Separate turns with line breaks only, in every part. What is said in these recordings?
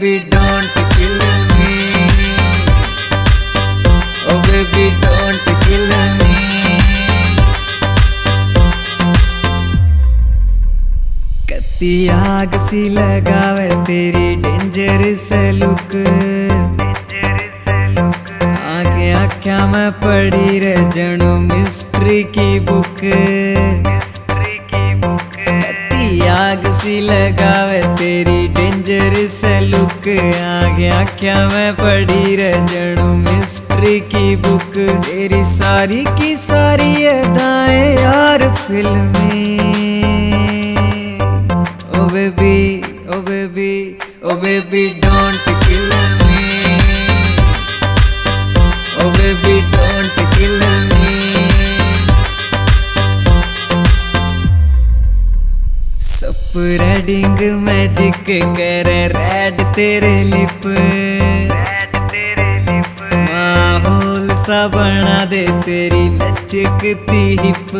baby don't kill me, oh baby don't kill me। कत्ती आग सी लगावे तेरी डेंजरस लुक, आगे आख्या में पड़ी रह जनू मिस्ट्री की बुक। कत्ती आग सी लगावे तेरी डेंजरस लुक, आगे आख्या में पड़ी रह जनू मिस्ट्री की बुक। तेरी सारी की सारी अदाएं यार फिल्मी, oh baby, oh baby, oh baby don't kill me, oh baby don't kill me। Spreading magic करे रेड तेरे लिप, माहौल सा बना दे तेरी लचकती हिप।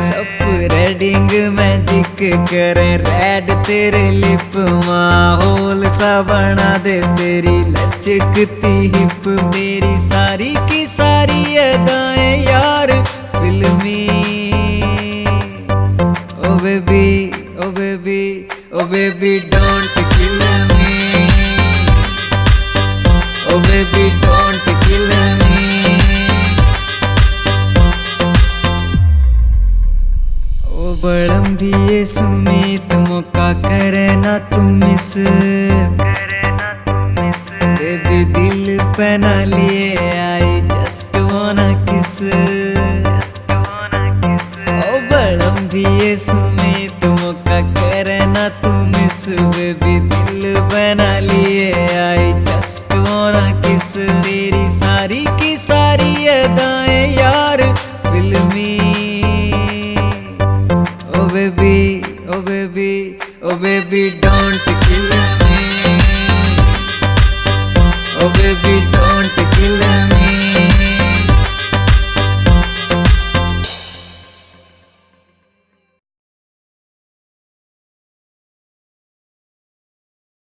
स्प्रेडिंग मैजिक करे रेड तेरे लिप, माहौल सा बना दे तेरी लचकती हिप। मेरी सारी की सारी अदाएं यार फिल्मी, oh baby, oh baby, oh baby don't kill me, oh baby don't kill me। ओ बड़म भी ये सुमित मौका करे ना तू मिस, बेबी दिल पे ना लिए आई जस्ट वाना किस। ओ बड़म भी ये सुमित मौका करे ना तू मिस, बेबी दिल पे ना लिए आई जस्ट वाना किस। तेरी सारी की सारी अदाएं यार फिल्मी, oh baby, oh baby, oh baby don't kill me, oh baby don't kill me।